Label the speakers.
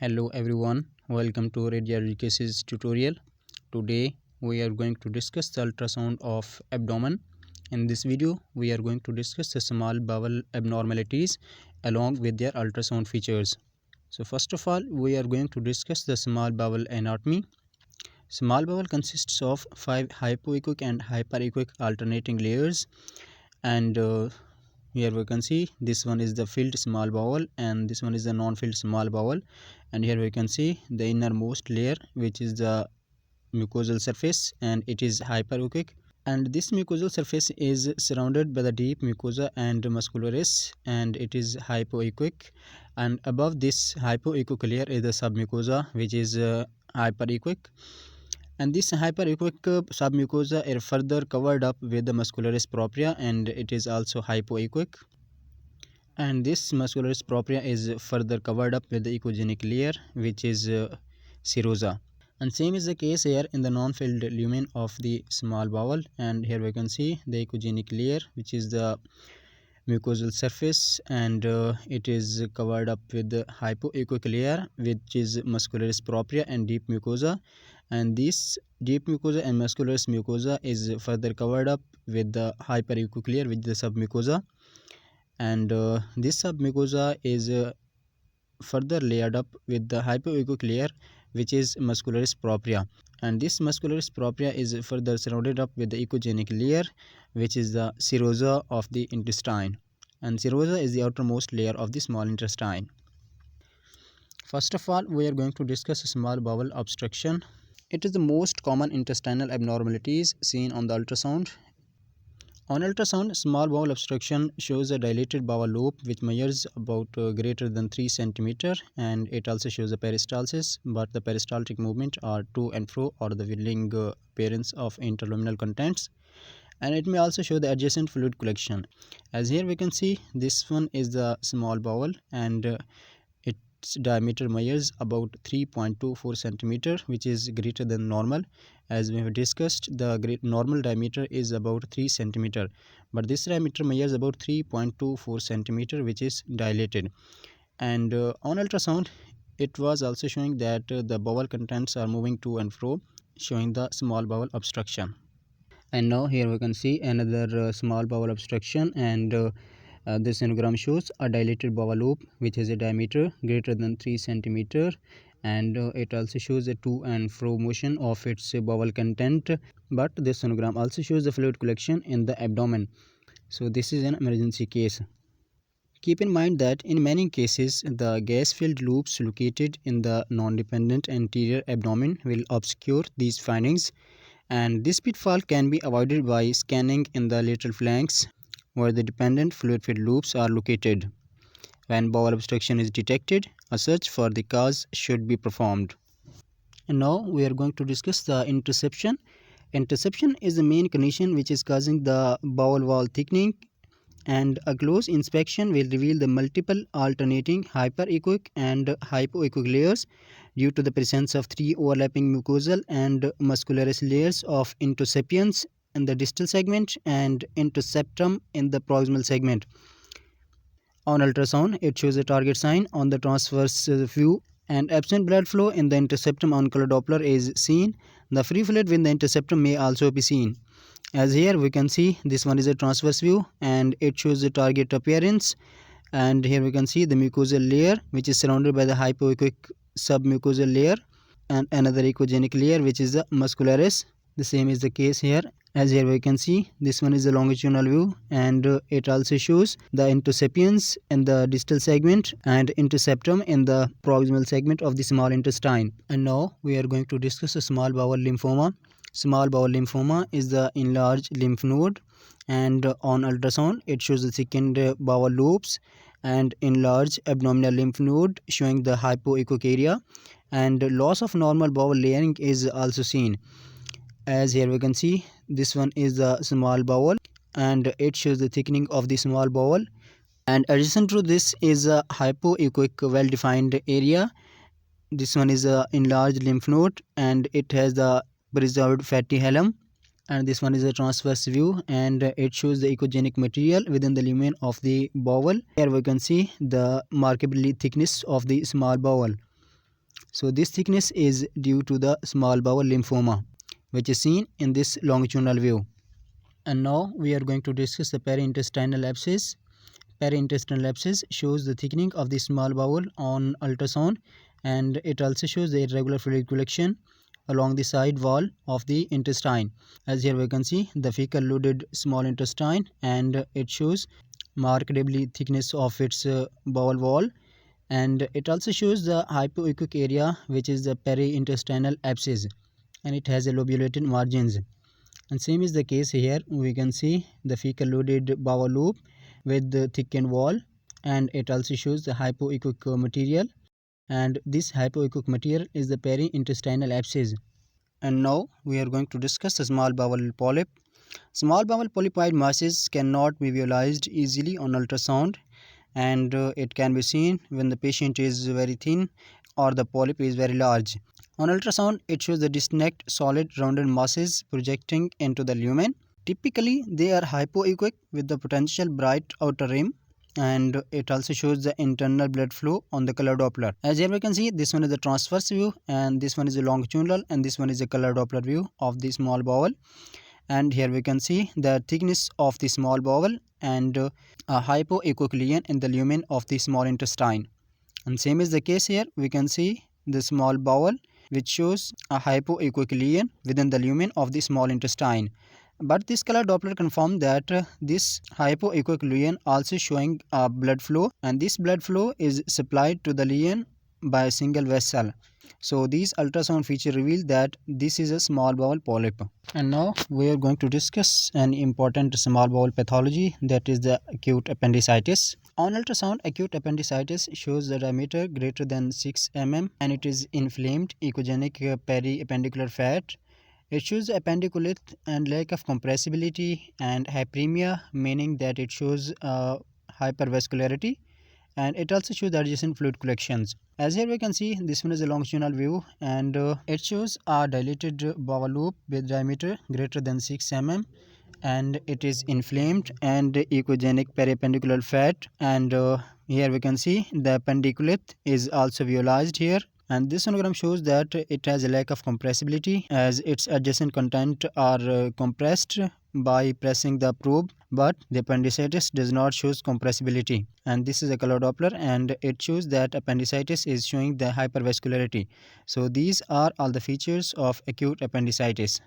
Speaker 1: Hello everyone, welcome to Radiology cases tutorial. Today we are going to discuss the ultrasound of abdomen. In this video we are going to discuss the small bowel abnormalities along with their ultrasound features. So first of all we are going to discuss the small bowel anatomy. Small bowel consists of 5 hypoechoic and hyperechoic alternating layers, and here we can see this one is the filled small bowel and this one is the non-filled small bowel, and here we can see the innermost layer, which is the mucosal surface, and it is hyperechoic, and this mucosal surface is surrounded by the deep mucosa and muscularis, and it is hypoechoic, and above this hypoechoic layer is the submucosa, which is hyperechoic, and this hyperechoic submucosa is further covered up with the muscularis propria, and it is also hypoechoic, and this muscularis propria is further covered up with the echogenic layer, which is serosa. And same is the case here in the non-filled lumen of the small bowel, and here we can see the echogenic layer, which is the mucosal surface, and it is covered up with the hypoechoic layer, which is muscularis propria and deep mucosa, and this deep mucosa and muscularis mucosa is further covered up with the hyperechoic layer, which is the submucosa, and this submucosa is further layered up with the hypoechoic layer, which is muscularis propria, and this muscularis propria is further surrounded up with the echogenic layer, which is the serosa of the intestine, and serosa is the outermost layer of the small intestine. First of all we are going to discuss small bowel obstruction. It is the most common intestinal abnormalities seen on the ultrasound. On ultrasound, small bowel obstruction shows a dilated bowel loop which measures about greater than 3 cm, and it also shows a peristalsis, but the peristaltic movement are to and fro or the whirling appearance of interluminal contents, and it may also show the adjacent fluid collection. As here we can see, this one is the small bowel, and its diameter measures about 3.24 cm, which is greater than normal. As we have discussed, the normal diameter is about 3 cm, but this diameter measures about 3.24 cm, which is dilated. And on ultrasound it was also showing that the bowel contents are moving to and fro, showing the small bowel obstruction. And now here we can see another small bowel obstruction, and this sonogram shows a dilated bowel loop which has a diameter greater than 3 cm, and it also shows a to and fro motion of its bowel content, but this sonogram also shows the fluid collection in the abdomen. So this is an emergency case. Keep in mind that in many cases the gas-filled loops located in the non-dependent anterior abdomen will obscure these findings, and this pitfall can be avoided by scanning in the lateral flanks where the dependent fluid-filled loops are located. When bowel obstruction is detected, a search for the cause should be performed. And now we are going to discuss the interception. Interception is the main condition which is causing the bowel wall thickening, and a close inspection will reveal the multiple alternating hyperechoic and hypoechoic layers due to the presence of 3 overlapping mucosal and muscularis layers of intersepiens in the distal segment and interseptum in the proximal segment. On ultrasound, it shows a target sign on the transverse view, and absent blood flow in the interseptum on color Doppler is seen. The free fluid within the interseptum may also be seen. As here we can see, this one is a transverse view and it shows the target appearance, and here we can see the mucosal layer which is surrounded by the hypoechoic submucosal layer and another echogenic layer which is the muscularis. The same is the case here. As here we can see, this one is a longitudinal view, and it also shows the intersepiens in the distal segment and interseptum in the proximal segment of the small intestine. And now we are going to discuss a small bowel lymphoma. Small bowel lymphoma is the enlarged lymph node, and on ultrasound it shows the thickened bowel loops and enlarged abdominal lymph node showing the hypoechoic area, and loss of normal bowel layering is also seen. As here we can see, this one is the small bowel and it shows the thickening of the small bowel, and adjacent to this is a hypoechoic well defined area. This one is a enlarged lymph node and it has the preserved fatty hilum, and this one is a transverse view and it shows the echogenic material within the lumen of the bowel. Here we can see the markably thickness of the small bowel. So this thickness is due to the small bowel lymphoma, which is seen in this longitudinal view. And now we are going to discuss the periintestinal abscess. Periintestinal abscess shows the thickening of the small bowel on ultrasound, and it also shows the irregular fluid collection along the side wall of the intestine. As here we can see the fecal loaded small intestine, and it shows markedly thickness of its bowel wall, and it also shows the hypoechoic area, which is the periintestinal abscess, and it has a lobulated margins. And same is the case here. We can see the fecal loaded bowel loop with the thickened wall, and it also shows the hypoechoic material, and this hypoechoic material is the periintestinal abscess. And now we are going to discuss the small bowel polyp. Small bowel polypoid masses cannot be visualized easily on ultrasound, and it can be seen when the patient is very thin or the polyp is very large. On ultrasound, it shows the distinct solid rounded masses projecting into the lumen. Typically, they are hypoechoic with the potential bright outer rim, and it also shows the internal blood flow on the color Doppler. As here we can see, this one is the transverse view, and this one is a longitudinal, and this one is a color Doppler view of the small bowel. And here we can see the thickness of the small bowel and a hypoechoic lesion in the lumen of the small intestine. And same is the case here. We can see the small bowel, which shows a hypoechoic lesion within the lumen of the small intestine. But this color Doppler confirms that this hypoechoic lesion also showing blood flow, and this blood flow is supplied to the lesion by a single vessel. So these ultrasound feature reveal that this is a small bowel polyp. And now we are going to discuss an important small bowel pathology, that is the acute appendicitis. On ultrasound, acute appendicitis shows the diameter greater than 6 mm, and it is inflamed echogenic periappendicular fat. It shows appendiculate and lack of compressibility and hyperemia, meaning that it shows hypervascularity, and it also shows the adjacent fluid collections. As here we can see, this one is a longitudinal view, and it shows a dilated bowel loop with diameter greater than 6 mm, and it is inflamed and echogenic periappendicular fat, and here we can see the appendiculate is also visualized here. And this sonogram shows that it has a lack of compressibility, as its adjacent content are compressed by pressing the probe, but the appendicitis does not show compressibility. And this is a color Doppler, and it shows that appendicitis is showing the hypervascularity. So these are all the features of acute appendicitis.